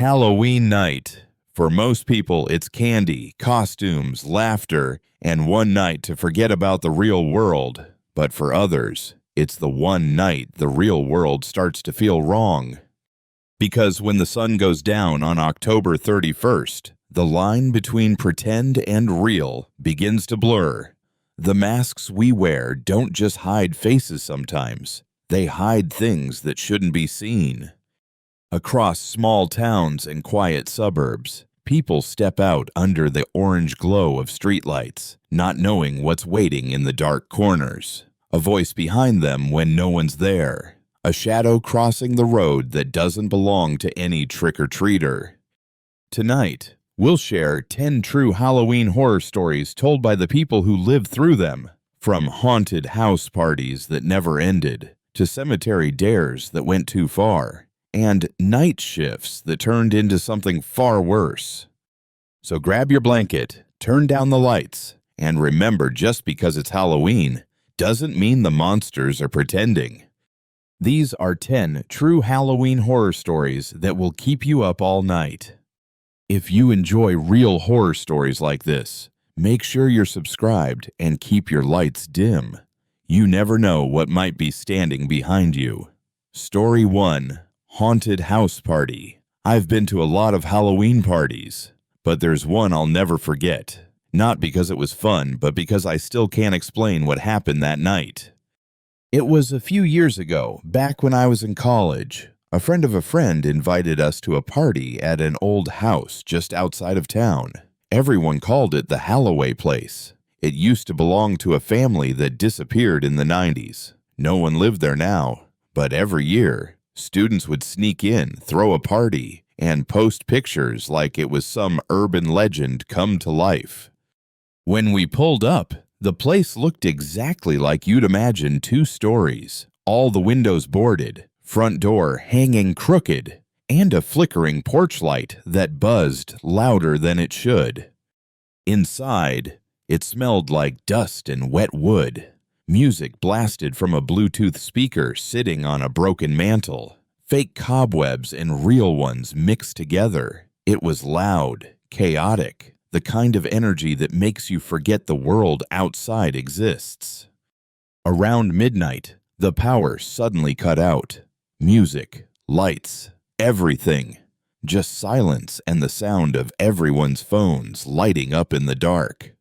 Halloween night. For most people, it's candy, costumes, laughter, and one night to forget about the real world. But for others, it's the one night the real world starts to feel wrong. Because when the sun goes down on October 31st, the line between pretend and real begins to blur. The masks we wear don't just hide faces sometimes. They hide things that shouldn't be seen. Across small towns and quiet suburbs, people step out under the orange glow of streetlights, not knowing what's waiting in the dark corners. A voice behind them when no one's there. A shadow crossing the road that doesn't belong to any trick-or-treater. Tonight, we'll share 10 true Halloween horror stories told by the people who lived through them, from haunted house parties that never ended, to cemetery dares that went too far, and night shifts that turned into something far worse. So grab your blanket, turn down the lights, and remember, just because it's Halloween doesn't mean the monsters are pretending. These are 10 true Halloween horror stories that will keep you up all night. If you enjoy real horror stories like this, make sure you're subscribed and keep your lights dim. You never know what might be standing behind you. Story 1. Haunted House Party. I've been to a lot of Halloween parties, but there's one I'll never forget. Not because it was fun, but because I still can't explain what happened that night. It was a few years ago, back when I was in college. A friend of a friend invited us to a party at an old house just outside of town. Everyone called it the Halloway place. It used to belong to a family that disappeared in the 90s. No one lived there now, but every year, students would sneak in, throw a party, and post pictures like it was some urban legend come to life. When we pulled up, the place looked exactly like you'd imagine 2 stories, all the windows boarded, front door hanging crooked, and a flickering porch light that buzzed louder than it should. Inside, it smelled like dust and wet wood. Music blasted from a Bluetooth speaker sitting on a broken mantle. Fake cobwebs and real ones mixed together. It was loud, chaotic, the kind of energy that makes you forget the world outside exists. Around midnight, the power suddenly cut out. Music, lights, everything. Just silence and the sound of everyone's phones lighting up in the dark.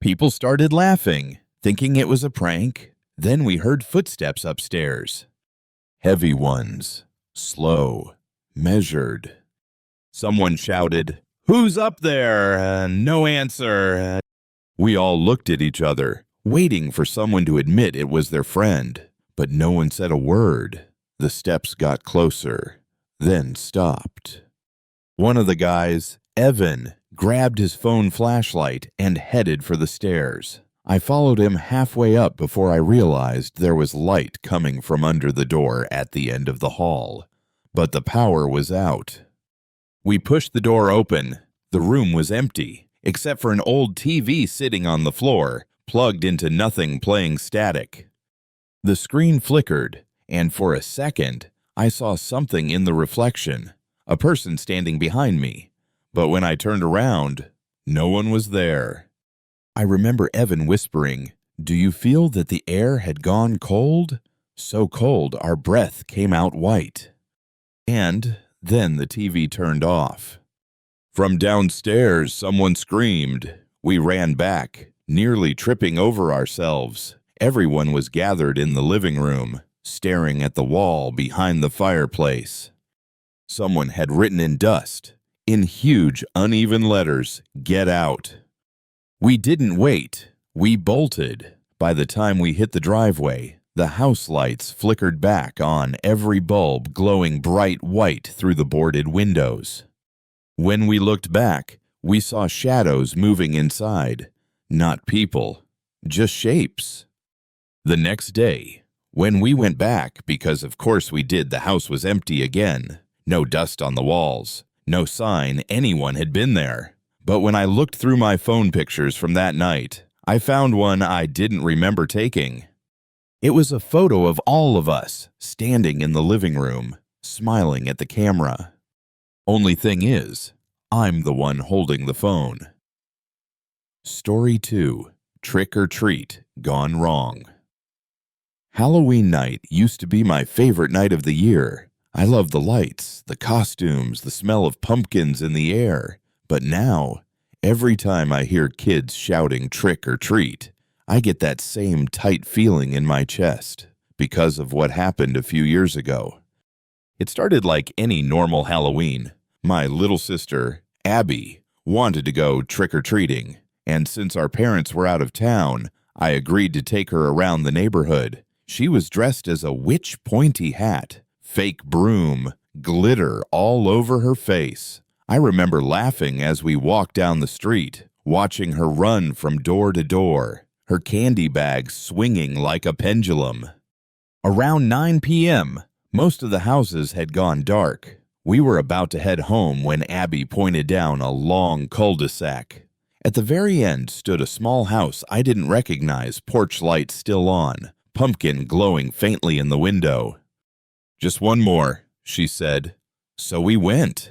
People started laughing, thinking it was a prank. Then we heard footsteps upstairs. Heavy ones, slow, measured. Someone shouted, "Who's up there?" No answer. We all looked at each other, waiting for someone to admit it was their friend, but no one said a word. The steps got closer, then stopped. One of the guys, Evan, grabbed his phone flashlight and headed for the stairs. I followed him halfway up before I realized there was light coming from under the door at the end of the hall, but the power was out. We pushed the door open. The room was empty, except for an old TV sitting on the floor, plugged into nothing, playing static. The screen flickered, and for a second, I saw something in the reflection, a person standing behind me. But when I turned around, no one was there. I remember Evan whispering, "Do you feel that the air had gone cold? So cold our breath came out white." And then the TV turned off. From downstairs, someone screamed. We ran back, nearly tripping over ourselves. Everyone was gathered in the living room, staring at the wall behind the fireplace. Someone had written in dust, in huge, uneven letters, "Get out." We didn't wait. We bolted. By the time we hit the driveway, the house lights flickered back on, every bulb glowing bright white through the boarded windows. When we looked back, we saw shadows moving inside. Not people, just shapes. The next day, when we went back, because of course we did, the house was empty again. No dust on the walls, no sign anyone had been there. But when I looked through my phone pictures from that night, I found one I didn't remember taking. It was a photo of all of us standing in the living room, smiling at the camera. Only thing is, I'm the one holding the phone. Story 2. Trick or Treat Gone Wrong. Halloween night used to be my favorite night of the year. I love the lights, the costumes, the smell of pumpkins in the air. But now, every time I hear kids shouting trick or treat, I get that same tight feeling in my chest because of what happened a few years ago. It started like any normal Halloween. My little sister, Abby, wanted to go trick-or-treating, and since our parents were out of town, I agreed to take her around the neighborhood. She was dressed as a witch pointy hat, fake broom, glitter all over her face. I remember laughing as we walked down the street, watching her run from door to door, her candy bag swinging like a pendulum. Around 9 p.m., most of the houses had gone dark. We were about to head home when Abby pointed down a long cul-de-sac. At the very end stood a small house I didn't recognize, porch light still on, pumpkin glowing faintly in the window. "Just one more," she said. So we went.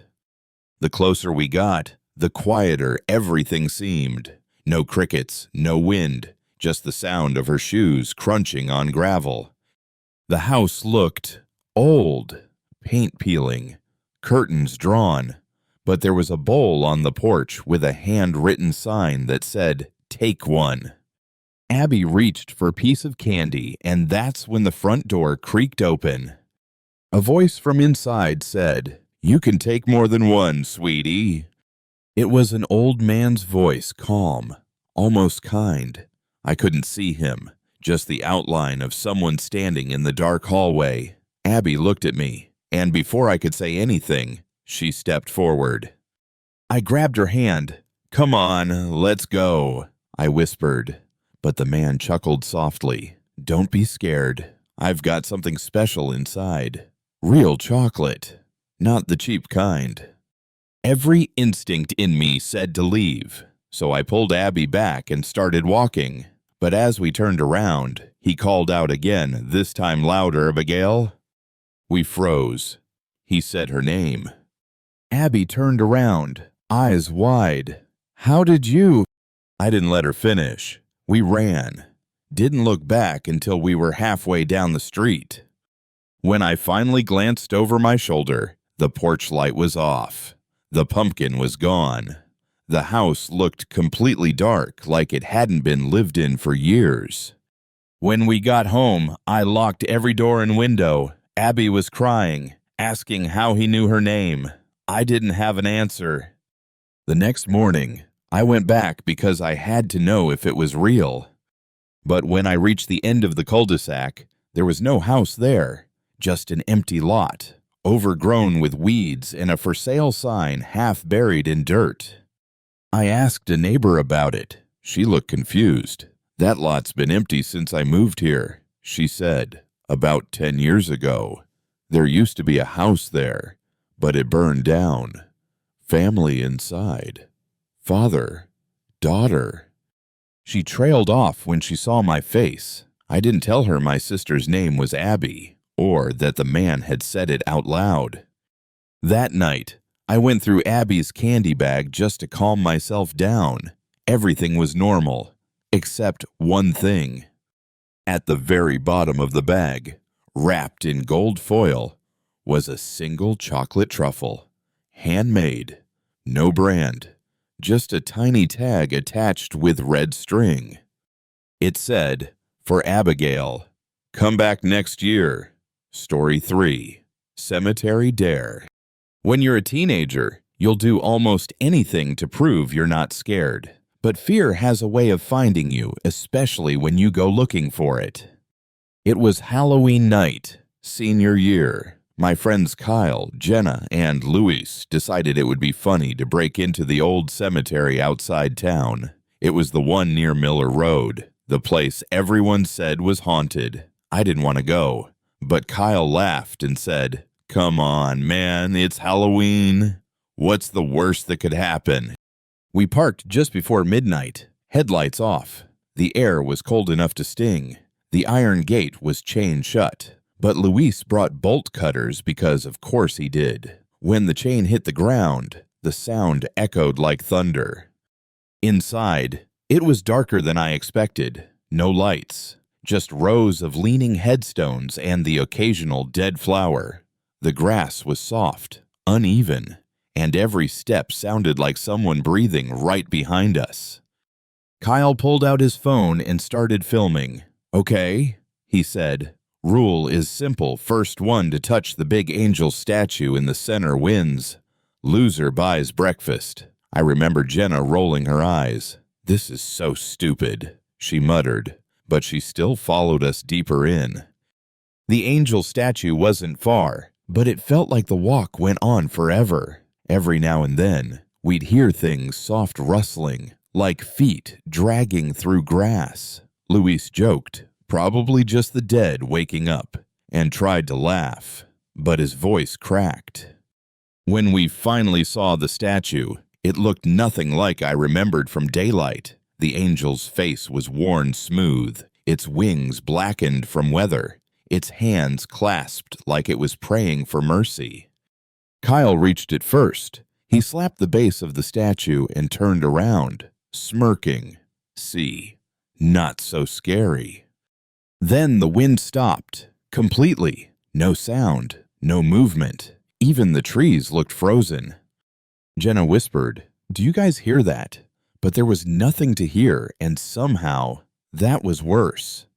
The closer we got, the quieter everything seemed. No crickets, no wind, just the sound of her shoes crunching on gravel. The house looked old, paint peeling, curtains drawn, but there was a bowl on the porch with a handwritten sign that said, "Take one." Abby reached for a piece of candy, and that's when the front door creaked open. A voice from inside said, "You can take more than one, sweetie." It was an old man's voice, calm, almost kind. I couldn't see him, just the outline of someone standing in the dark hallway. Abby looked at me, and before I could say anything, she stepped forward. I grabbed her hand. "Come on, let's go," I whispered. But the man chuckled softly. "Don't be scared. I've got something special inside. Real chocolate, not the cheap kind." Every instinct in me said to leave, so I pulled Abby back and started walking. But as we turned around, he called out again, this time louder, "Abigail?" We froze. He said her name. Abby turned around, eyes wide. "How did you—" I didn't let her finish. We ran. Didn't look back until we were halfway down the street. When I finally glanced over my shoulder, the porch light was off. The pumpkin was gone. The house looked completely dark, like it hadn't been lived in for years. When we got home, I locked every door and window. Abby was crying, asking how he knew her name. I didn't have an answer. The next morning, I went back because I had to know if it was real. But when I reached the end of the cul-de-sac, there was no house there, just an empty lot, overgrown with weeds and a for sale sign half buried in dirt. I asked a neighbor about it. She looked confused. "That lot's been empty since I moved here," she said. "About 10 years ago. There used to be a house there, but it burned down. Family inside. Father, daughter." She trailed off when she saw my face. I didn't tell her my sister's name was Abby, or that the man had said it out loud. That night, I went through Abby's candy bag just to calm myself down. Everything was normal, except one thing. At the very bottom of the bag, wrapped in gold foil, was a single chocolate truffle. Handmade, no brand, just a tiny tag attached with red string. It said, "For Abigail. Come back next year." Story 3. Cemetery Dare. When you're a teenager, you'll do almost anything to prove you're not scared. But fear has a way of finding you, especially when you go looking for it. It was Halloween night, senior year. My friends Kyle, Jenna, and Luis decided it would be funny to break into the old cemetery outside town. It was the one near Miller Road, the place everyone said was haunted. I didn't want to go, but Kyle laughed and said, "Come on, man, it's Halloween. What's the worst that could happen?" We parked just before midnight, headlights off. The air was cold enough to sting. The iron gate was chained shut, but Luis brought bolt cutters because of course he did. When the chain hit the ground, the sound echoed like thunder. Inside, it was darker than I expected. No lights, just rows of leaning headstones and the occasional dead flower. The grass was soft, uneven, and every step sounded like someone breathing right behind us. Kyle pulled out his phone and started filming. "Okay," he said. "Rule is simple. First one to touch the big angel statue in the center wins. Loser buys breakfast." I remember Jenna rolling her eyes. "This is so stupid," she muttered, but she still followed us deeper in. The angel statue wasn't far, but it felt like the walk went on forever. Every now and then, we'd hear things soft rustling, like feet dragging through grass. Luis joked, probably just the dead waking up, and tried to laugh, but his voice cracked. When we finally saw the statue, it looked nothing like I remembered from daylight. The angel's face was worn smooth, its wings blackened from weather, its hands clasped like it was praying for mercy. Kyle reached it first. He slapped the base of the statue and turned around, smirking. See, not so scary. Then the wind stopped, completely. No sound, no movement. Even the trees looked frozen. Jenna whispered, "Do you guys hear that?" But there was nothing to hear, and somehow, that was worse.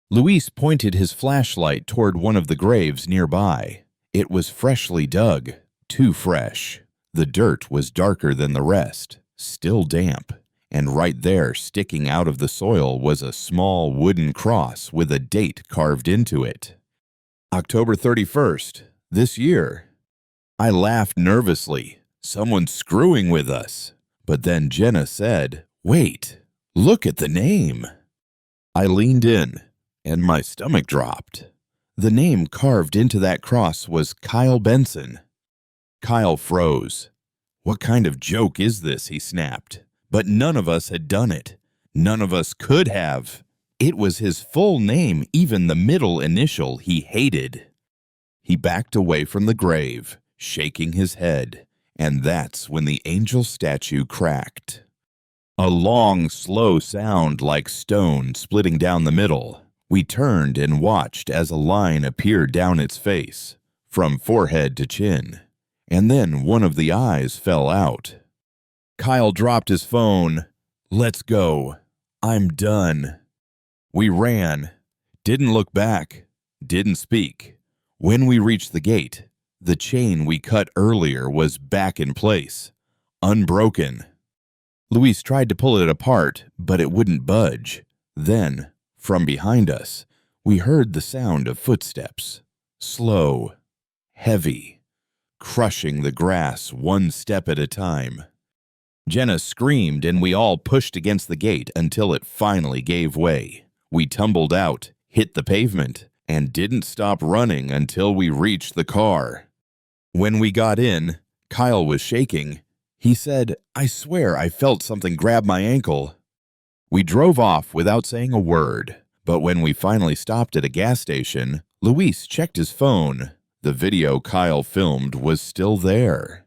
Luis pointed his flashlight toward one of the graves nearby. It was freshly dug, too fresh. The dirt was darker than the rest, still damp, and right there, sticking out of the soil, was a small wooden cross with a date carved into it. October 31st, this year. I laughed nervously. Someone's screwing with us. But then Jenna said, "Wait, look at the name." I leaned in, and my stomach dropped. The name carved into that cross was Kyle Benson. Kyle froze. "What kind of joke is this?" he snapped. But none of us had done it. None of us could have. It was his full name, even the middle initial he hated. He backed away from the grave, shaking his head. And that's when the angel statue cracked. A long, slow sound like stone splitting down the middle. We turned and watched as a line appeared down its face, from forehead to chin. And then one of the eyes fell out. Kyle dropped his phone. "Let's go. I'm done." We ran. Didn't look back. Didn't speak. When we reached the gate, the chain we cut earlier was back in place, unbroken. Luis tried to pull it apart, but it wouldn't budge. Then, from behind us, we heard the sound of footsteps, slow, heavy, crushing the grass one step at a time. Jenna screamed, and we all pushed against the gate until it finally gave way. We tumbled out, hit the pavement, and didn't stop running until we reached the car. When we got in, Kyle was shaking. He said, "I swear I felt something grab my ankle." We drove off without saying a word, but when we finally stopped at a gas station, Luis checked his phone. The video Kyle filmed was still there.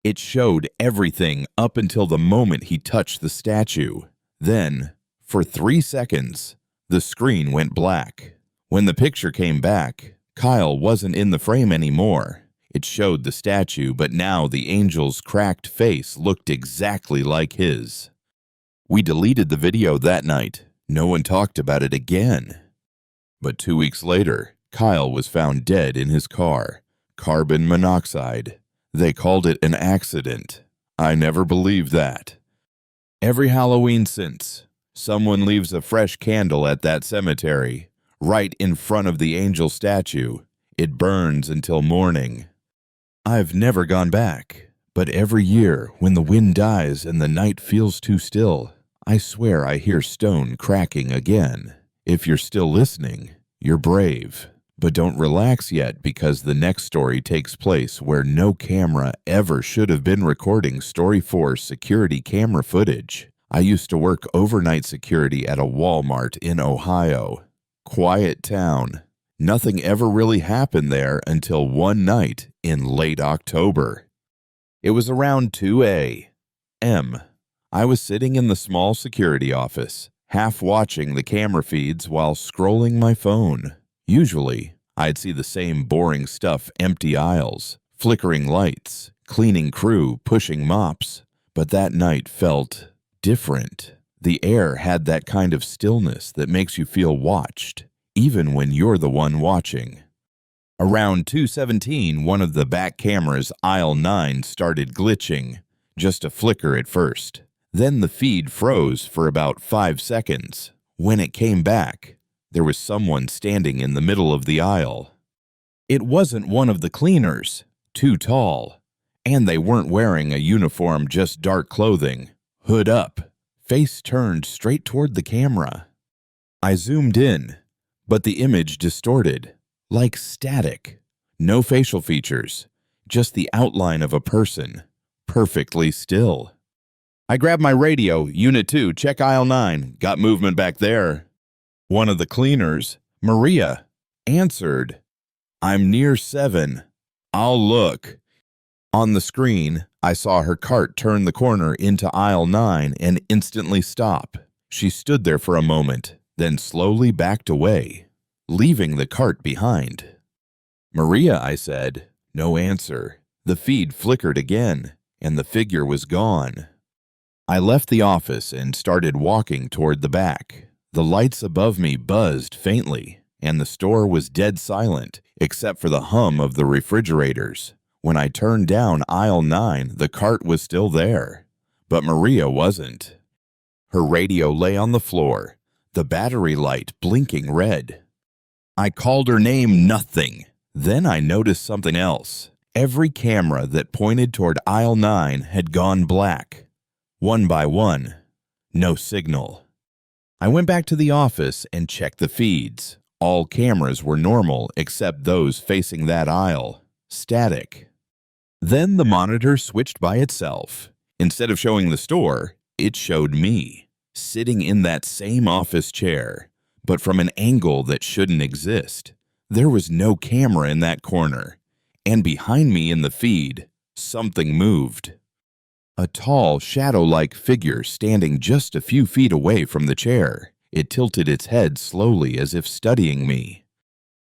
It showed everything up until the moment he touched the statue. Then, for 3 seconds, the screen went black. When the picture came back, Kyle wasn't in the frame anymore. It showed the statue, but now the angel's cracked face looked exactly like his. We deleted the video that night. No one talked about it again. But 2 weeks later, Kyle was found dead in his car. Carbon monoxide. They called it an accident. I never believed that. Every Halloween since, someone leaves a fresh candle at that cemetery, right in front of the angel statue. It burns until morning. I've never gone back, but every year when the wind dies and the night feels too still, I swear I hear stone cracking again. If you're still listening, you're brave. But don't relax yet, because the next story takes place where no camera ever should have been recording Story 4 security camera footage. I used to work overnight security at a Walmart in Ohio. Quiet town. Nothing ever really happened there until one night in late October. It was around 2 a.m. I was sitting in the small security office, half watching the camera feeds while scrolling my phone. Usually, I'd see the same boring stuff: empty aisles, flickering lights, cleaning crew pushing mops. But that night felt different. The air had that kind of stillness that makes you feel watched, even when you're the one watching. Around 2:17, one of the back cameras, aisle 9, started glitching. Just a flicker at first. Then the feed froze for about 5 seconds. When it came back, there was someone standing in the middle of the aisle. It wasn't one of the cleaners, too tall, and they weren't wearing a uniform, just dark clothing, hood up, face turned straight toward the camera. I zoomed in, but the image distorted, like static. No facial features, just the outline of a person, perfectly still. I grabbed my radio. Unit 2, check aisle 9. Got movement back there. One of the cleaners, Maria, answered. I'm near 7. I'll look. On the screen, I saw her cart turn the corner into aisle 9 and instantly stop. She stood there for a moment, then slowly backed away, leaving the cart behind. Maria, I said. No answer. The feed flickered again, and the figure was gone. I left the office and started walking toward the back. The lights above me buzzed faintly, and the store was dead silent, except for the hum of the refrigerators. When I turned down aisle 9, the cart was still there, but Maria wasn't. Her radio lay on the floor, the battery light blinking red. I called her name, nothing. Then I noticed something else. Every camera that pointed toward aisle 9 had gone black. One by one. No signal. I went back to the office and checked the feeds. All cameras were normal except those facing that aisle. Static. Then the monitor switched by itself. Instead of showing the store, it showed me, sitting in that same office chair, but from an angle that shouldn't exist. There was no camera in that corner, and behind me in the feed, something moved. A tall, shadow-like figure standing just a few feet away from the chair. It tilted its head slowly as if studying me.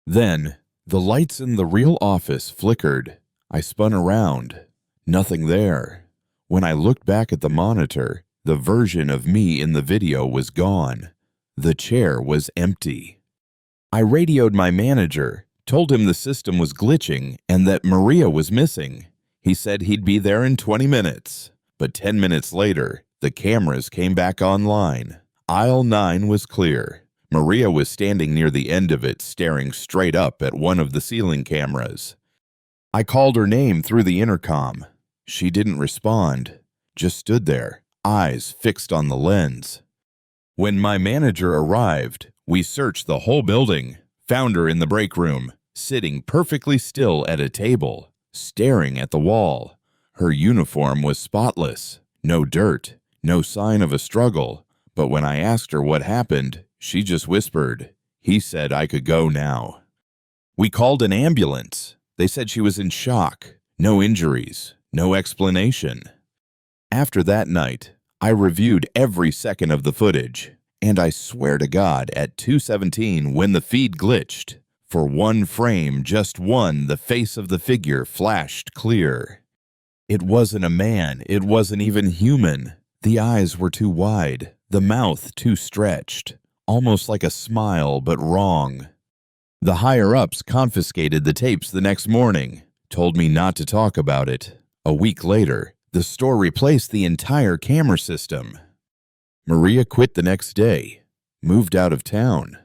Then, the lights in the real office flickered. I spun around. Nothing there. When I looked back at the monitor, the version of me in the video was gone. The chair was empty. I radioed my manager, told him the system was glitching and that Maria was missing. He said he'd be there in 20 minutes. But 10 minutes later, the cameras came back online. Aisle 9 was clear. Maria was standing near the end of it, staring straight up at one of the ceiling cameras. I called her name through the intercom. She didn't respond, just stood there, eyes fixed on the lens. When my manager arrived, we searched the whole building, found her in the break room, sitting perfectly still at a table, staring at the wall. Her uniform was spotless, no dirt, no sign of a struggle, but when I asked her what happened, she just whispered, "He said I could go now." We called an ambulance. They said she was in shock, no injuries, no explanation. After that night, I reviewed every second of the footage, and I swear to God, at 2:17, when the feed glitched, for one frame, just one, the face of the figure flashed clear. It wasn't a man, it wasn't even human. The eyes were too wide, the mouth too stretched, almost like a smile, but wrong. The higher-ups confiscated the tapes the next morning, told me not to talk about it. A week later, the store replaced the entire camera system. Maria quit the next day, moved out of town.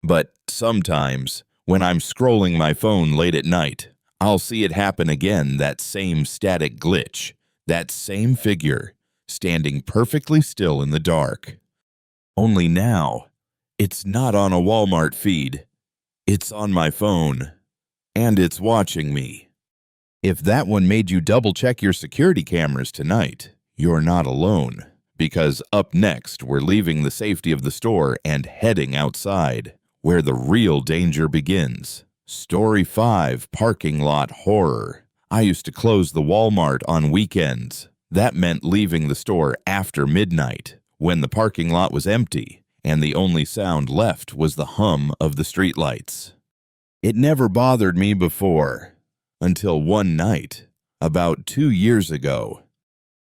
But sometimes, when I'm scrolling my phone late at night, I'll see it happen again, that same static glitch, that same figure, standing perfectly still in the dark. Only now, it's not on a Walmart feed. It's on my phone, and it's watching me. If that one made you double-check your security cameras tonight, you're not alone, because up next, we're leaving the safety of the store and heading outside. where the real danger begins. Story 5, Parking Lot Horror. I used to close the Walmart on weekends. That meant leaving the store after midnight, when the parking lot was empty, and the only sound left was the hum of the streetlights. It never bothered me before, until one night, about 2 years ago.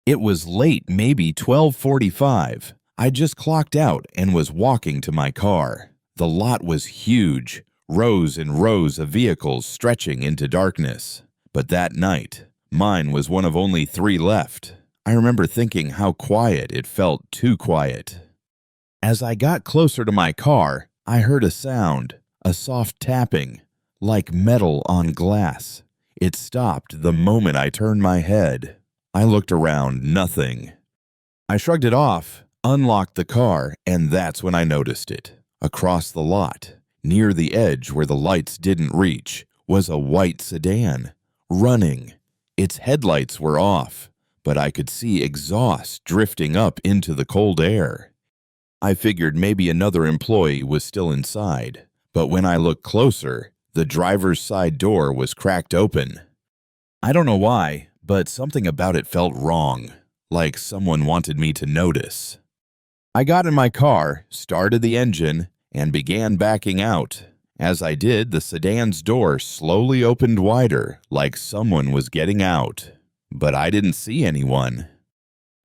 It was late, maybe 12:45. I just clocked out and was walking to my car. The lot was huge, rows and rows of vehicles stretching into darkness. But that night, mine was one of only 3 left. I remember thinking how quiet it felt, too quiet. As I got closer to my car, I heard a sound, a soft tapping, like metal on glass. It stopped the moment I turned my head. I looked around, nothing. I shrugged it off, unlocked the car, and that's when I noticed it. Across the lot, near the edge where the lights didn't reach, was a white sedan, running. Its headlights were off, but I could see exhaust drifting up into the cold air. I figured maybe another employee was still inside, but when I looked closer, the driver's side door was cracked open. I don't know why, but something about it felt wrong, like someone wanted me to notice. I got in my car, started the engine, and began backing out. As I did, the sedan's door slowly opened wider, like someone was getting out. But I didn't see anyone.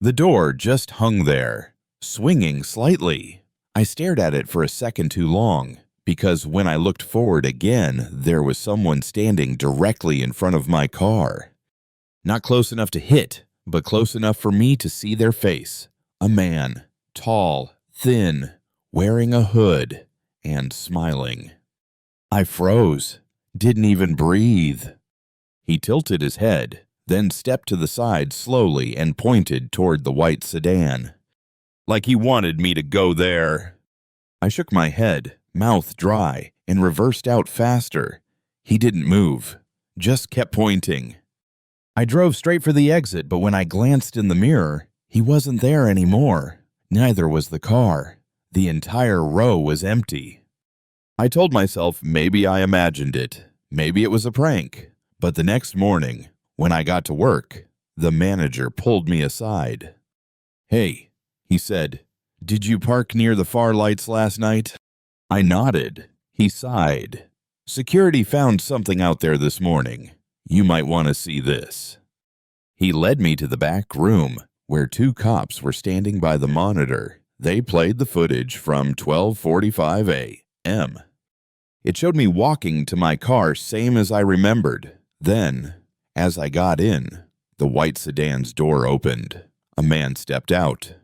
The door just hung there, swinging slightly. I stared at it for a second too long, because when I looked forward again, there was someone standing directly in front of my car. Not close enough to hit, but close enough for me to see their face. A man, tall, thin, wearing a hood, and smiling. I froze, didn't even breathe. He tilted his head, then stepped to the side slowly and pointed toward the white sedan, like he wanted me to go there. I shook my head, mouth dry, and reversed out faster. He didn't move, just kept pointing. I drove straight for the exit, but when I glanced in the mirror, he wasn't there anymore. Neither was the car. The entire row was empty. I told myself maybe I imagined it. Maybe it was a prank. But the next morning, when I got to work, the manager pulled me aside. "Hey," he said, "did you park near the far lights last night?" I nodded. He sighed. "Security found something out there this morning. You might want to see this." He led me to the back room, where 2 cops were standing by the monitor. They played the footage from 12:45 a.m. It showed me walking to my car same as I remembered. Then, as I got in, the white sedan's door opened. A man stepped out.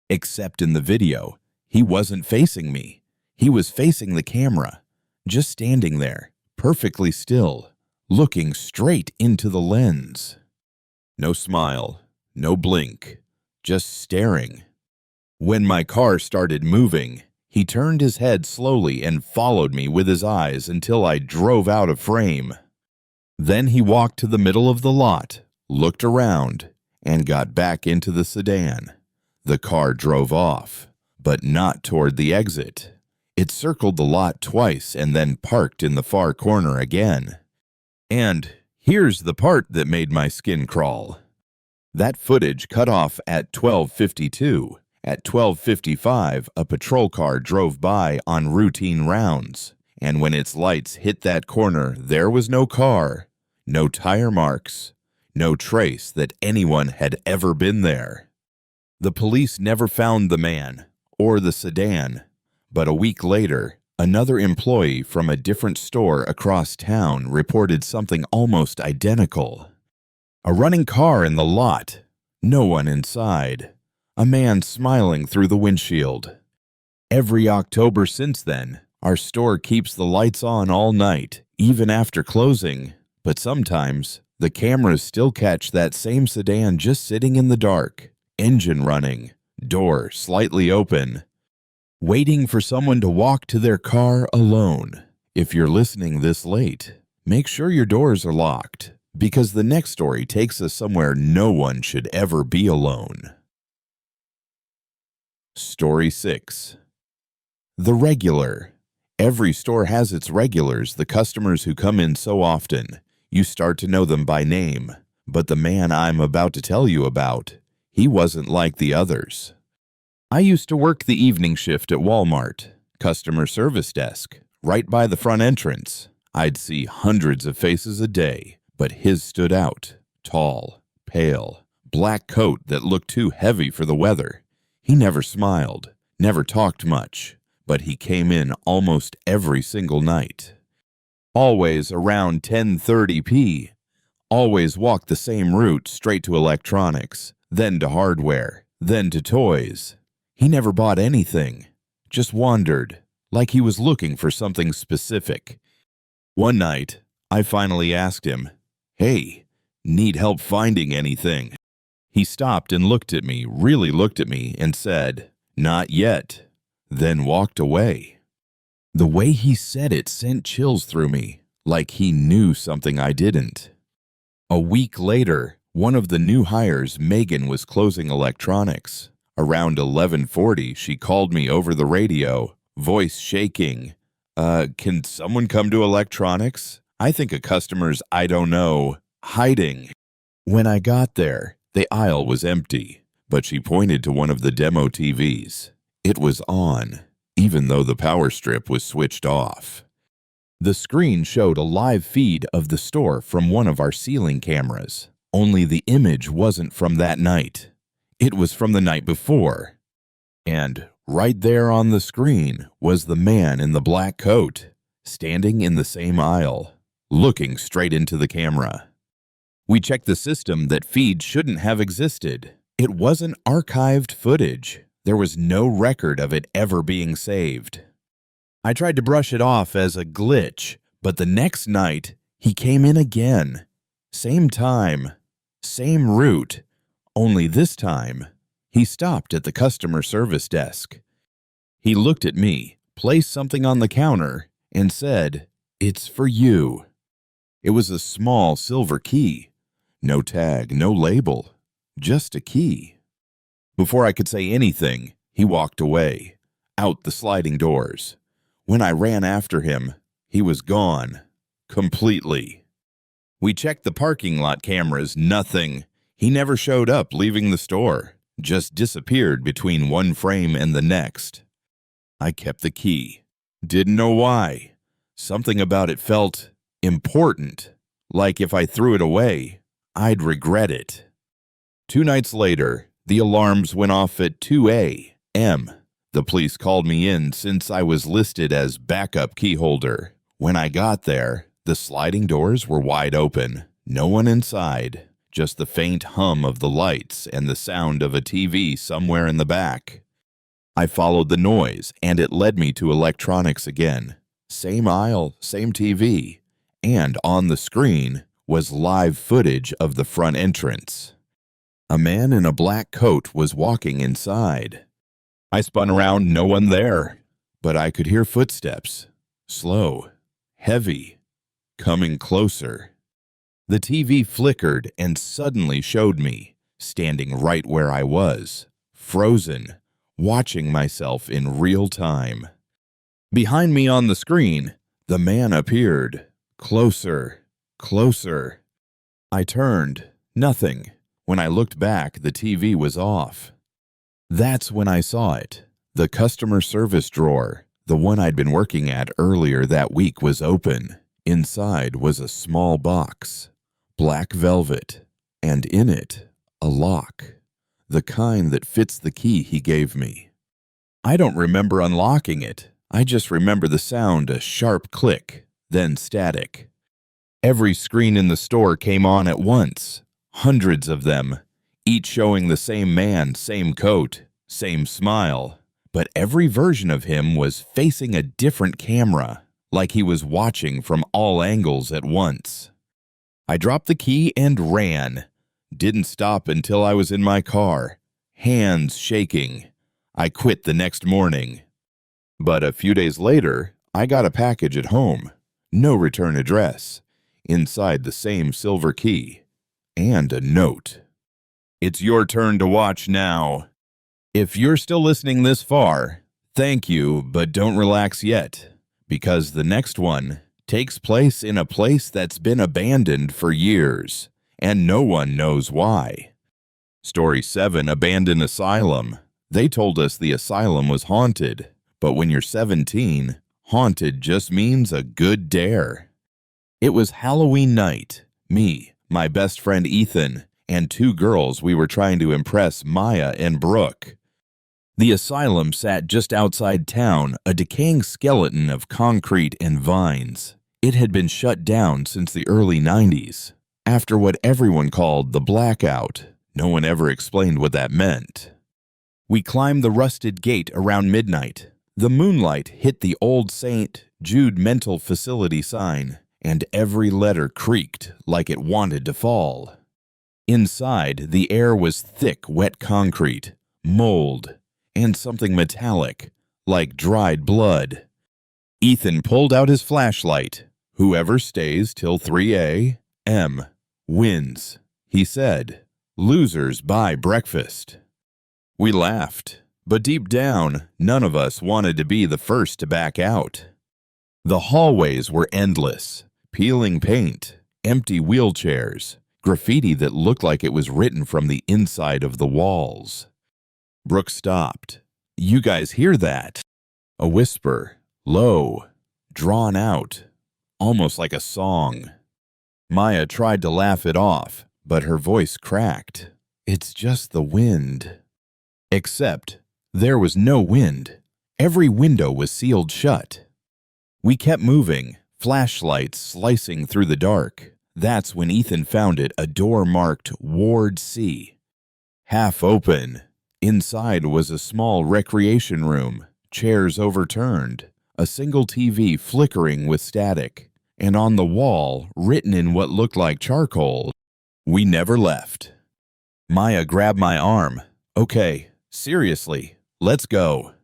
Except in the video, he wasn't facing me. He was facing the camera, just standing there, perfectly still, looking straight into the lens. No smile, no blink, just staring. When my car started moving, he turned his head slowly and followed me with his eyes until I drove out of frame. Then he walked to the middle of the lot, looked around, and got back into the sedan. The car drove off, but not toward the exit. It circled the lot twice and then parked in the far corner again. And here's the part that made my skin crawl. That footage cut off at 12:52. At 12:55, a patrol car drove by on routine rounds, and when its lights hit that corner, there was no car, no tire marks, no trace that anyone had ever been there. The police never found the man or the sedan, but a week later, another employee from a different store across town reported something almost identical. A running car in the lot, no one inside, a man smiling through the windshield. Every October since then, our store keeps the lights on all night, even after closing, but sometimes the cameras still catch that same sedan just sitting in the dark, engine running, door slightly open, waiting for someone to walk to their car alone. If you're listening this late, make sure your doors are locked, because the next story takes us somewhere no one should ever be alone. Story 6. The Regular. Every store has its regulars, the customers who come in so often. You start to know them by name. But the man I'm about to tell you about, he wasn't like the others. I used to work the evening shift at Walmart, customer service desk, right by the front entrance. I'd see hundreds of faces a day, but his stood out. Tall, pale, black coat that looked too heavy for the weather. He never smiled, never talked much, but he came in almost every single night. Always around 10:30 p. Always walked the same route straight to electronics, then to hardware, then to toys. He never bought anything, just wandered, like he was looking for something specific. One night, I finally asked him, "Hey, need help finding anything?" He stopped and looked at me, really looked at me, and said, "Not yet," then walked away. The way he said it sent chills through me, like he knew something I didn't. A week later, one of the new hires, Megan, was closing electronics. Around 11:40, she called me over the radio, voice shaking. Can someone come to electronics? I think a customer's, I don't know, hiding." When I got there, the aisle was empty, but she pointed to one of the demo TVs. It was on, even though the power strip was switched off. The screen showed a live feed of the store from one of our ceiling cameras, only the image wasn't from that night. It was from the night before. And right there on the screen was the man in the black coat, standing in the same aisle, looking straight into the camera. We checked the system. That feed shouldn't have existed. It wasn't archived footage. There was no record of it ever being saved. I tried to brush it off as a glitch, but the next night, he came in again. Same time, same route, only this time, he stopped at the customer service desk. He looked at me, placed something on the counter, and said, "It's for you." It was a small silver key. No tag, no label, just a key. Before I could say anything, he walked away, out the sliding doors. When I ran after him, he was gone, completely. We checked the parking lot cameras, nothing. He never showed up leaving the store, just disappeared between one frame and the next. I kept the key. Didn't know why. Something about it felt important, like if I threw it away, I'd regret it. 2 nights later, the alarms went off at 2 a.m. The police called me in since I was listed as backup key holder. When I got there, the sliding doors were wide open. No one inside, just the faint hum of the lights and the sound of a TV somewhere in the back. I followed the noise, and it led me to electronics again. Same aisle, same TV, and on the screen was live footage of the front entrance. A man in a black coat was walking inside. I spun around, no one there, but I could hear footsteps, slow, heavy, coming closer. The TV flickered and suddenly showed me, standing right where I was, frozen, watching myself in real time. Behind me on the screen, the man appeared, closer, closer. I turned, nothing. When I looked back, the TV was off. That's when I saw it. The customer service drawer, the one I'd been working at earlier that week, was open. Inside was a small box, black velvet, and in it, a lock, the kind that fits the key he gave me. I don't remember unlocking it. I just remember the sound, a sharp click, then static. Every screen in the store came on at once, hundreds of them, each showing the same man, same coat, same smile, but every version of him was facing a different camera, like he was watching from all angles at once. I dropped the key and ran. Didn't stop until I was in my car, hands shaking. I quit the next morning. But a few days later, I got a package at home, no return address, inside the same silver key, and a note. It's your turn to watch now. If you're still listening this far, thank you, but don't relax yet. because the next one takes place in a place that's been abandoned for years, and no one knows why. Story 7, Abandoned Asylum. They told us the asylum was haunted, but when you're 17, haunted just means a good dare. It was Halloween night. Me, my best friend Ethan, and 2 girls we were trying to impress, Maya and Brooke. The asylum sat just outside town, a decaying skeleton of concrete and vines. It had been shut down since the early 90s, after what everyone called the blackout. No one ever explained what that meant. We climbed the rusted gate around midnight. The moonlight hit the old St. Jude Mental Facility sign, and every letter creaked like it wanted to fall. Inside, the air was thick, wet concrete, mold, and something metallic, like dried blood. Ethan pulled out his flashlight. "Whoever stays till 3 a.m. wins," he said. "Losers buy breakfast." We laughed, but deep down, none of us wanted to be the first to back out. The hallways were endless. Peeling paint, empty wheelchairs, graffiti that looked like it was written from the inside of the walls. Brooke stopped. "You guys hear that?" A whisper, low, drawn out, almost like a song. Maya tried to laugh it off, but her voice cracked. "It's just the wind." Except there was no wind. Every window was sealed shut. We kept moving, flashlights slicing through the dark. That's when Ethan found it, a door marked Ward C. Half open. Inside was a small recreation room, chairs overturned, a single TV flickering with static, and on the wall, written in what looked like charcoal, "We never left." Maya grabbed my arm. "Okay, seriously, let's go."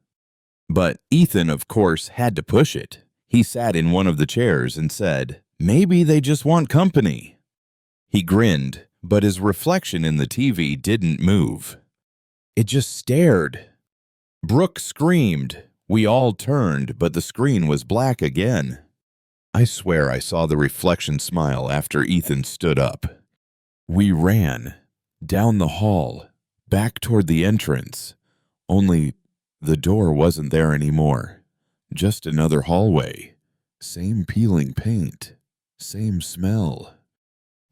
But Ethan, of course, had to push it. He sat in one of the chairs and said, "Maybe they just want company." He grinned, but his reflection in the TV didn't move. It just stared. Brooke screamed. We all turned, but the screen was black again. I swear I saw the reflection smile after Ethan stood up. We ran, down the hall, back toward the entrance. Only the door wasn't there anymore. Just another hallway. Same peeling paint. Same smell.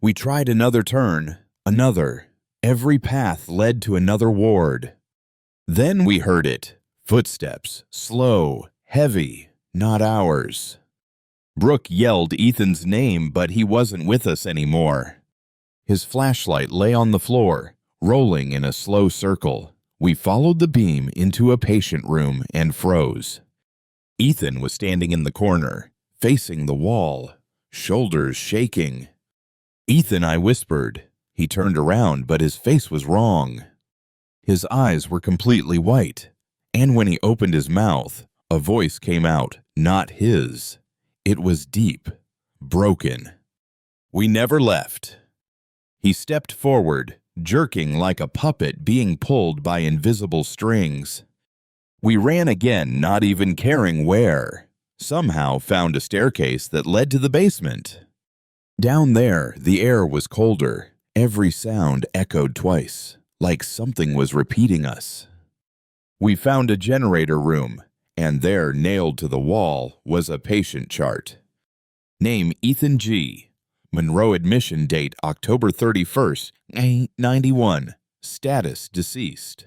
We tried another turn, another. Every path led to another ward. Then we heard it. Footsteps, slow, heavy, not ours. Brooke yelled Ethan's name, but he wasn't with us anymore. His flashlight lay on the floor, rolling in a slow circle. We followed the beam into a patient room and froze. Ethan was standing in the corner, facing the wall, shoulders shaking. "Ethan," I whispered. He turned around, but his face was wrong. His eyes were completely white, and when he opened his mouth, a voice came out, not his. It was deep, broken. "We never left." He stepped forward, jerking like a puppet being pulled by invisible strings. We ran again, not even caring where. Somehow found a staircase that led to the basement. Down there, the air was colder. Every sound echoed twice, like something was repeating us. We found a generator room, and there, nailed to the wall, was a patient chart. Name Ethan G. Monroe admission date October 31st, 91. Status deceased.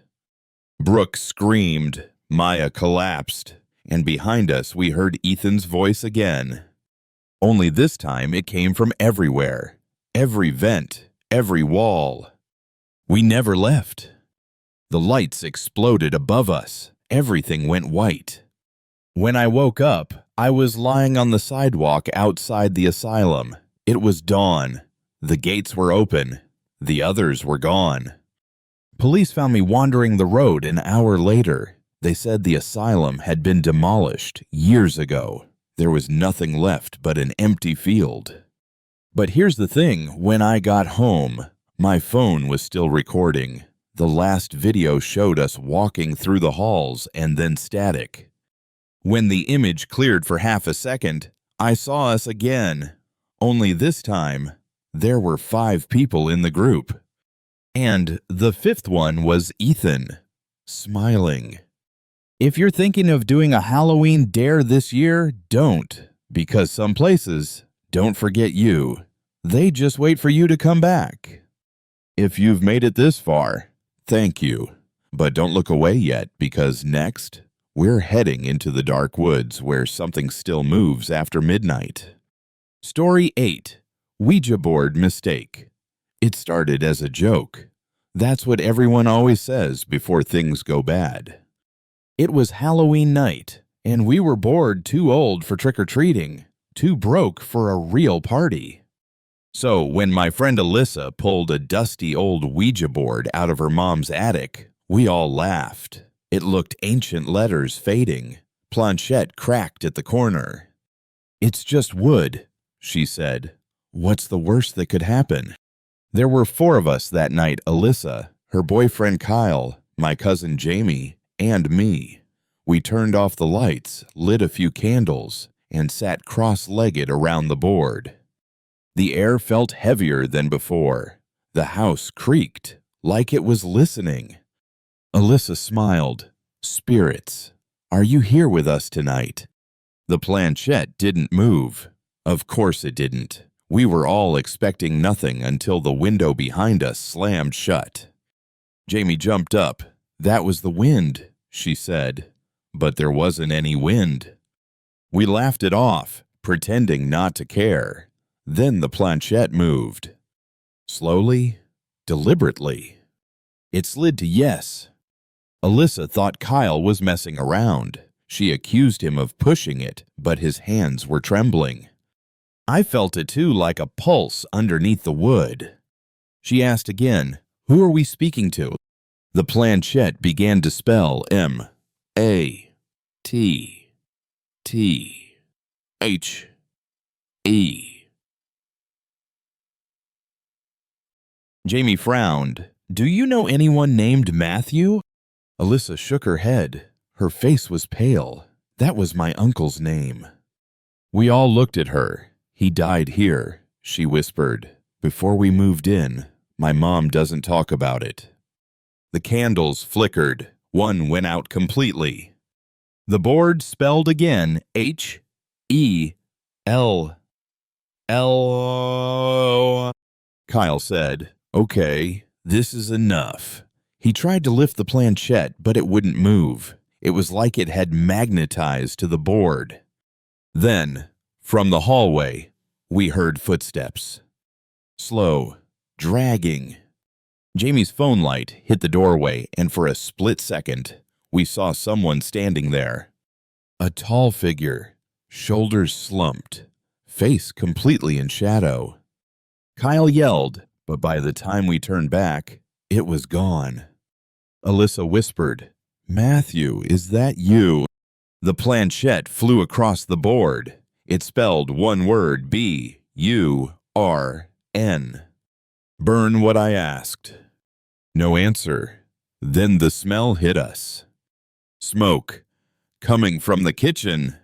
Brooke screamed. Maya collapsed, and behind us we heard Ethan's voice again. Only this time it came from everywhere. Every vent, every wall. We never left. The lights exploded above us. Everything went white. When I woke up, I was lying on the sidewalk outside the asylum. It was dawn. The gates were open. The others were gone. Police found me wandering the road an hour later. They said the asylum had been demolished years ago. There was nothing left but an empty field. But here's the thing, when I got home, my phone was still recording. The last video showed us walking through the halls and then static. When the image cleared for half a second, I saw us again. Only this time, there were 5 people in the group. And the 5th one was Ethan, smiling. If you're thinking of doing a Halloween dare this year, don't, because some places don't forget you. They just wait for you to come back. If you've made it this far, thank you. But don't look away yet, because next, we're heading into the dark woods where something still moves after midnight. Story 8. Ouija Board Mistake. It started as a joke. That's what everyone always says before things go bad. It was Halloween night, and we were bored, too old for trick-or-treating, too broke for a real party. So when my friend Alyssa pulled a dusty old Ouija board out of her mom's attic, we all laughed. It looked ancient letters fading, planchette cracked at the corner. "It's just wood," she said. "What's the worst that could happen?" There were 4 of us that night: Alyssa, her boyfriend Kyle, my cousin Jamie, and me. We turned off the lights, lit a few candles, and sat cross-legged around the board. The air felt heavier than before. The house creaked, like it was listening. Alyssa smiled. "Spirits, are you here with us tonight?" The planchette didn't move. Of course it didn't. We were all expecting nothing until the window behind us slammed shut. Jamie jumped up. "That was the wind," she said. But there wasn't any wind. We laughed it off, pretending not to care. Then the planchette moved. Slowly, deliberately. It slid to yes. Alyssa thought Kyle was messing around. She accused him of pushing it, but his hands were trembling. I felt it too, like a pulse underneath the wood. She asked again, "Who are we speaking to?" The planchette began to spell M-A-T-T-H-E. Jamie frowned. "Do you know anyone named Matthew?" Alyssa shook her head. Her face was pale. "That was my uncle's name." We all looked at her. "He died here," she whispered. "Before we moved in. My mom doesn't talk about it." The candles flickered. One went out completely. The board spelled again H-E-L-L. Kyle said, "Okay, this is enough." He tried to lift the planchette, but it wouldn't move. It was like it had magnetized to the board. Then, from the hallway, we heard footsteps. Slow, dragging. Jamie's phone light hit the doorway, and for a split second, we saw someone standing there. A tall figure, shoulders slumped, face completely in shadow. Kyle yelled, but by the time we turned back, it was gone. Alyssa whispered, "Matthew, is that you?" The planchette flew across the board. It spelled one word, B-U-R-N. "Burn what I asked." No answer. Then the smell hit us. Smoke, coming from the kitchen.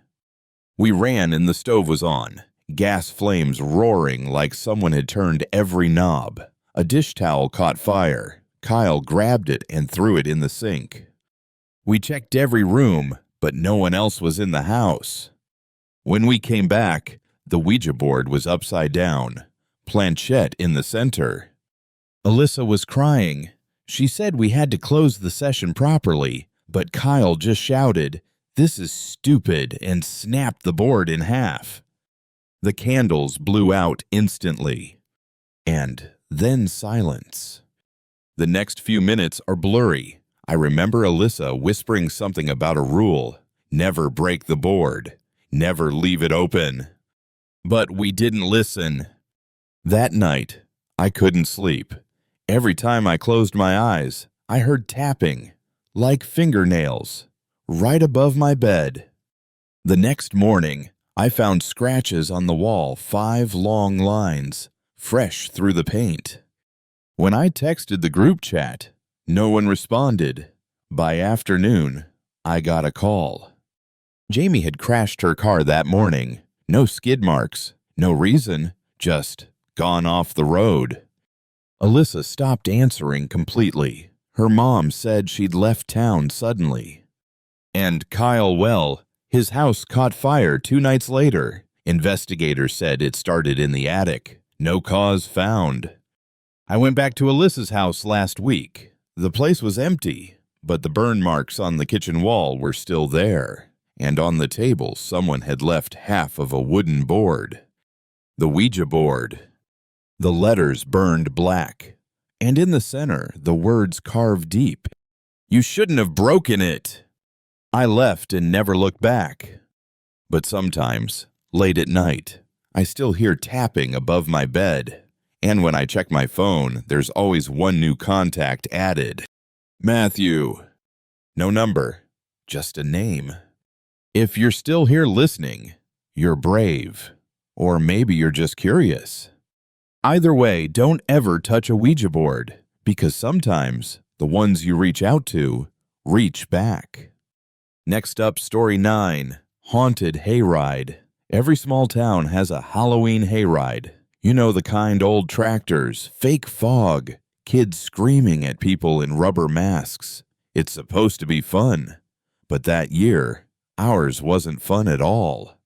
We ran and the stove was on, gas flames roaring like someone had turned every knob. A dish towel caught fire. Kyle grabbed it and threw it in the sink. We checked every room, but no one else was in the house. When we came back, the Ouija board was upside down, planchette in the center. Alyssa was crying. She said we had to close the session properly, but Kyle just shouted, "This is stupid," and snapped the board in half. The candles blew out instantly. And then silence. The next few minutes are blurry. I remember Alyssa whispering something about a rule: never break the board, never leave it open. But we didn't listen. That night, I couldn't sleep. Every time I closed my eyes, I heard tapping, like fingernails, right above my bed. The next morning, I found scratches on the wall, 5 long lines, fresh through the paint. When I texted the group chat, no one responded. By afternoon, I got a call. Jamie had crashed her car that morning. No skid marks, no reason, just gone off the road. Alyssa stopped answering completely. Her mom said she'd left town suddenly. And Kyle, well, his house caught fire 2 nights later. Investigators said it started in the attic. No cause found. I went back to Alyssa's house last week. The place was empty, but the burn marks on the kitchen wall were still there. And on the table, someone had left half of a wooden board. The Ouija board. The letters burned black, and in the center, the words carved deep. "You shouldn't have broken it." I left and never looked back. But sometimes, late at night, I still hear tapping above my bed. And when I check my phone, there's always one new contact added. Matthew. No number, just a name. If you're still here listening, you're brave. Or maybe you're just curious. Either way, don't ever touch a Ouija board, because sometimes the ones you reach out to reach back. Next up, Story 9, Haunted Hayride. Every small town has a Halloween hayride. You know, the kind: old tractors, fake fog, kids screaming at people in rubber masks. It's supposed to be fun, but that year, ours wasn't fun at all.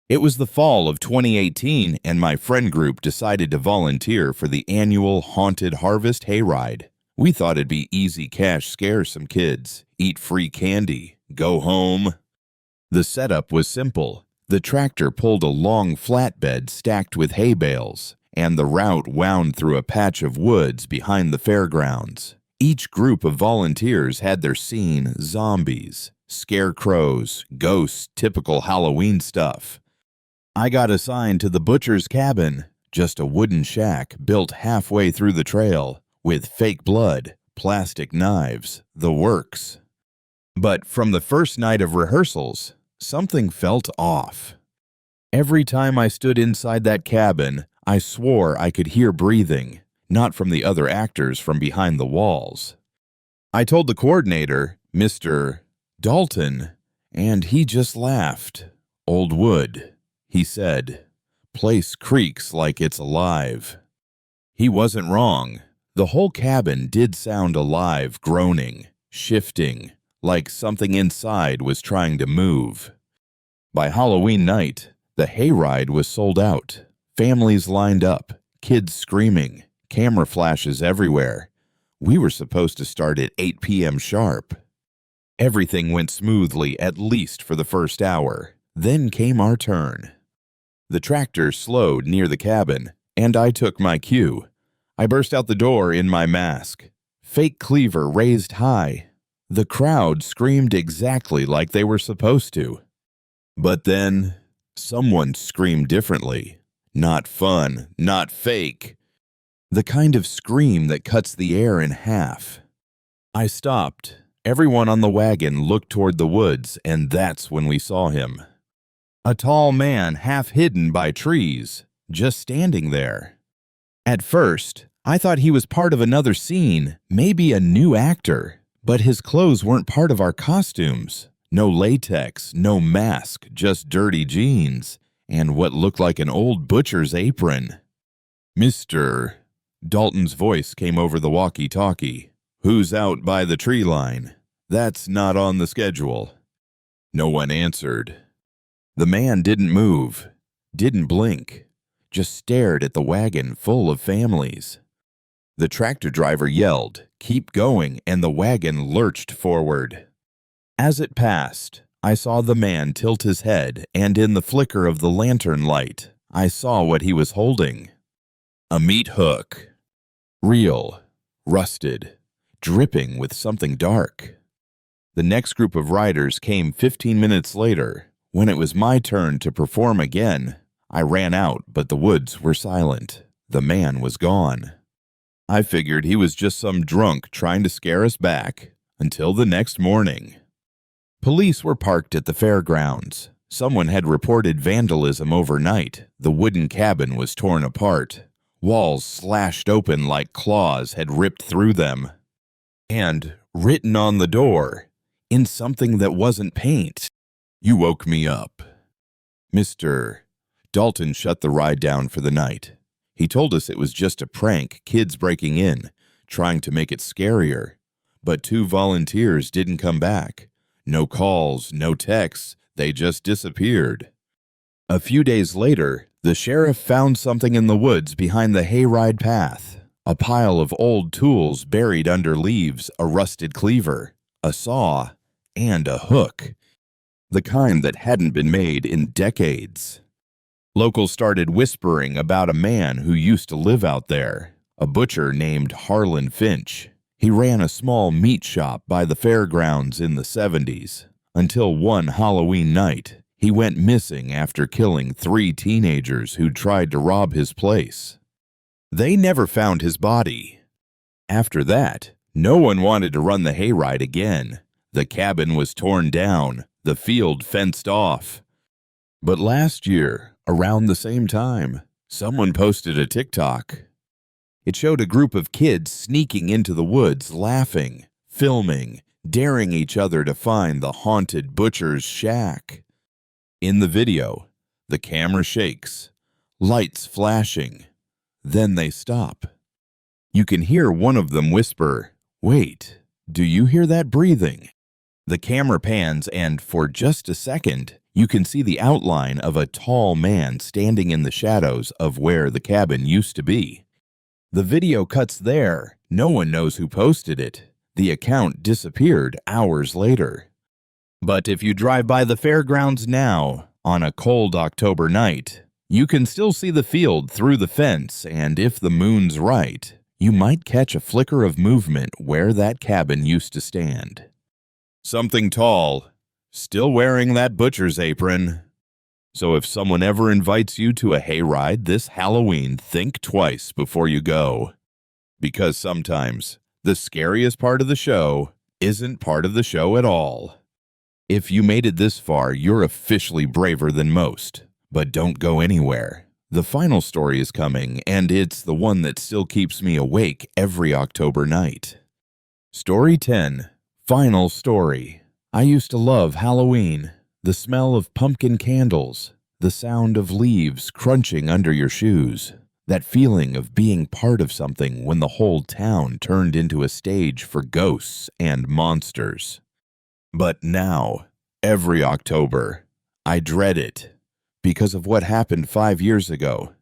It was the fall of 2018, and my friend group decided to volunteer for the annual Haunted Harvest Hayride. We thought it'd be easy cash, scare some kids, eat free candy, go home. The setup was simple. The tractor pulled a long flatbed stacked with hay bales, and the route wound through a patch of woods behind the fairgrounds. Each group of volunteers had their scene: zombies, scarecrows, ghosts, typical Halloween stuff. I got assigned to the butcher's cabin, just a wooden shack built halfway through the trail, with fake blood, plastic knives, the works. But from the first night of rehearsals, something felt off. Every time I stood inside that cabin, I swore I could hear breathing, not from the other actors from behind the walls. I told the coordinator, Mr. Dalton, and he just laughed. "Old wood," he said. "Place creaks like it's alive." He wasn't wrong. The whole cabin did sound alive, groaning, shifting, like something inside was trying to move. By Halloween night, the hayride was sold out. Families lined up, kids screaming, camera flashes everywhere. We were supposed to start at 8 p.m. sharp. Everything went smoothly, at least for the first hour. Then came our turn. The tractor slowed near the cabin, and I took my cue. I burst out the door in my mask, fake cleaver raised high. The crowd screamed exactly like they were supposed to. But then, someone screamed differently. Not fun, not fake. The kind of scream that cuts the air in half. I stopped. Everyone on the wagon looked toward the woods, and that's when we saw him. A tall man, half hidden by trees, just standing there. At first, I thought he was part of another scene, maybe a new actor. But his clothes weren't part of our costumes. No latex, no mask, just dirty jeans, and what looked like an old butcher's apron. "Mr." Dalton's voice came over the walkie-talkie. "Who's out by the tree line? That's not on the schedule." No one answered. The man didn't move, didn't blink, just stared at the wagon full of families. The tractor driver yelled, "Keep going," and the wagon lurched forward. As it passed, I saw the man tilt his head, and in the flicker of the lantern light, I saw what he was holding. A meat hook. Real, rusted, dripping with something dark. The next group of riders came 15 minutes later. When it was my turn to perform again, I ran out, but the woods were silent. The man was gone. I figured he was just some drunk trying to scare us back, until the next morning. Police were parked at the fairgrounds. Someone had reported vandalism overnight. The wooden cabin was torn apart. Walls slashed open like claws had ripped through them. And written on the door, in something that wasn't paint, You woke me up. Mr. Dalton shut the ride down for the night. He told us it was just a prank, kids breaking in, trying to make it scarier. But 2 volunteers didn't come back. No calls, no texts, they just disappeared. A few days later, the sheriff found something in the woods behind the hayride path. A pile of old tools buried under leaves, a rusted cleaver, a saw, and a hook. The kind that hadn't been made in decades. Locals started whispering about a man who used to live out there, a butcher named Harlan Finch. He ran a small meat shop by the fairgrounds in the 70s, until one Halloween night, he went missing after killing 3 teenagers who tried to rob his place. They never found his body. After that, no one wanted to run the hayride again. The cabin was torn down, the field fenced off. But last year, around the same time, someone posted a TikTok. It showed a group of kids sneaking into the woods, laughing, filming, daring each other to find the haunted butcher's shack. In the video, the camera shakes, lights flashing. Then they stop. You can hear one of them whisper, "Wait, do you hear that breathing?" The camera pans and, for just a second, you can see the outline of a tall man standing in the shadows of where the cabin used to be. The video cuts there. No one knows who posted it. The account disappeared hours later. But if you drive by the fairgrounds now, on a cold October night, you can still see the field through the fence, and if the moon's right, you might catch a flicker of movement where that cabin used to stand. Something tall, still wearing that butcher's apron. So if someone ever invites you to a hayride this Halloween, think twice before you go. Because sometimes the scariest part of the show isn't part of the show at all. If you made it this far, you're officially braver than most. But don't go anywhere. The final story is coming, and it's the one that still keeps me awake every October night. Story 10. Final story. I used to love Halloween. The smell of pumpkin candles. The sound of leaves crunching under your shoes. That feeling of being part of something when the whole town turned into a stage for ghosts and monsters. But now, every October, I dread it because of what happened 5 years ago.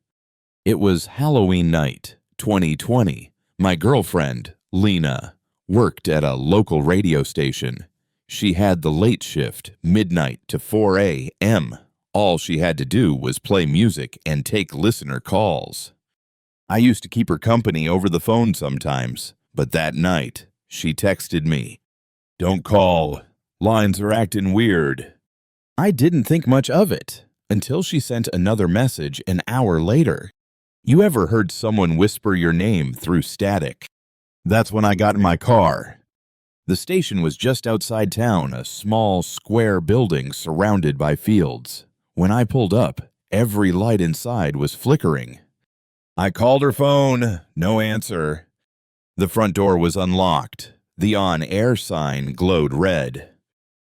It was Halloween night, 2020. My girlfriend, Lena, worked at a local radio station. She had the late shift, midnight to 4 a.m. All she had to do was play music and take listener calls. I used to keep her company over the phone sometimes, but that night, she texted me, "Don't call. Lines are acting weird." I didn't think much of it until she sent another message an hour later. You ever heard someone whisper your name through static? That's when I got in my car. The station was just outside town, a small, square building surrounded by fields. When I pulled up, every light inside was flickering. I called her phone, no answer. The front door was unlocked. The on-air sign glowed red.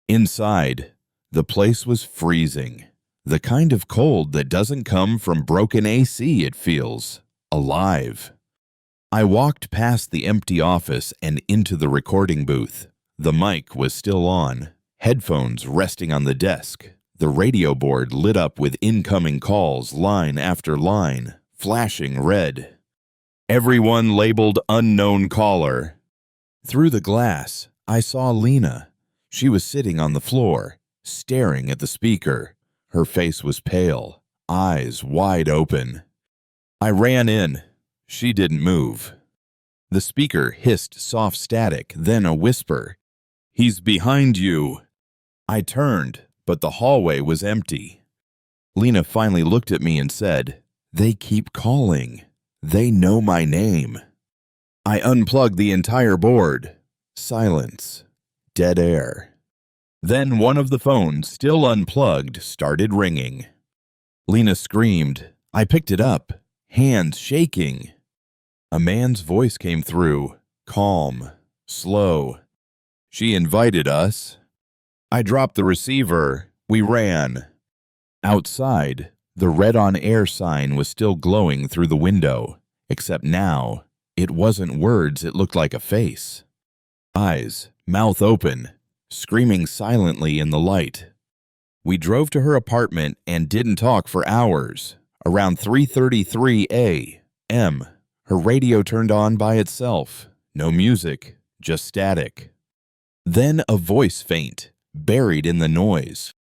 Inside, the place was freezing. The kind of cold that doesn't come from broken AC, it feels. Alive. I walked past the empty office and into the recording booth. The mic was still on, headphones resting on the desk. The radio board lit up with incoming calls, line after line, flashing red. Everyone labeled unknown caller. Through the glass, I saw Lena. She was sitting on the floor, staring at the speaker. Her face was pale, eyes wide open. I ran in. She didn't move. The speaker hissed soft static, then a whisper. "He's behind you." I turned, but the hallway was empty. Lena finally looked at me and said, "They keep calling. They know my name." I unplugged the entire board. Silence. Dead air. Then one of the phones, still unplugged, started ringing. Lena screamed. I picked it up, hands shaking. A man's voice came through, calm, slow. "She invited us." I dropped the receiver, We ran. Outside, the red on air sign was still glowing through the window, except now, it wasn't words, it looked like a face. Eyes, mouth open, screaming silently in the light. We drove to her apartment and didn't talk for hours. Around 3:33 a.m., her radio turned on by itself. No music, just static. Then a voice faint, buried in the noise.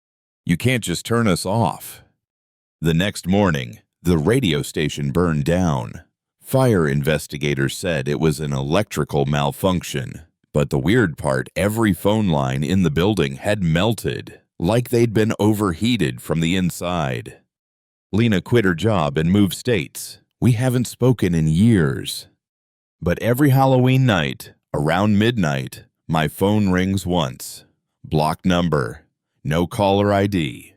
You can't just turn us off. The next morning, the radio station burned down. Fire investigators said it was an electrical malfunction. But the weird part, every phone line in the building had melted, like they'd been overheated from the inside. Lena quit her job and moved states. We haven't spoken in years. But every Halloween night, around midnight, my phone rings once. Blocked number, no caller ID.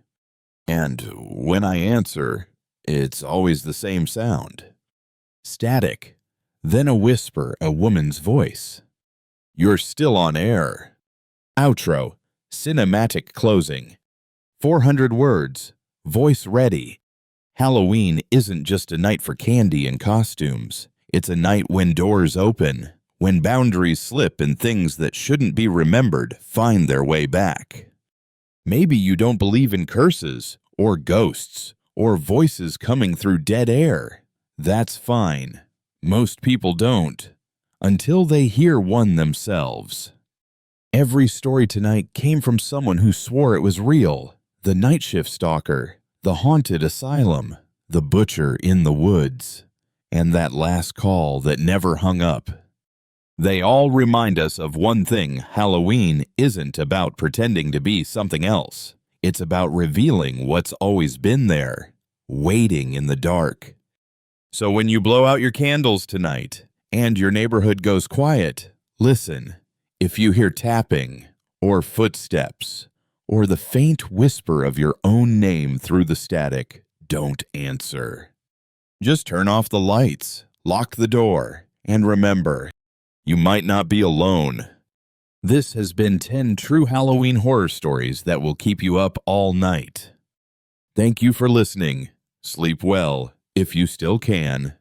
And when I answer, it's always the same sound. Static. Then a whisper, a woman's voice. You're still on air. Outro. Cinematic closing. 400 words. Voice ready. Halloween isn't just a night for candy and costumes. It's a night when doors open, when boundaries slip and things that shouldn't be remembered find their way back. Maybe you don't believe in curses, or ghosts, or voices coming through dead air. That's fine. Most people don't, until they hear one themselves. Every story tonight came from someone who swore it was real. The night shift stalker, the haunted asylum, the butcher in the woods, and that last call that never hung up. They all remind us of one thing: Halloween isn't about pretending to be something else. It's about revealing what's always been there, waiting in the dark. So when you blow out your candles tonight and your neighborhood goes quiet, listen. If you hear tapping or footsteps or the faint whisper of your own name through the static, don't answer. Just turn off the lights, lock the door, and remember, you might not be alone. This has been 10 true Halloween horror stories that will keep you up all night. Thank you for listening. Sleep well, if you still can.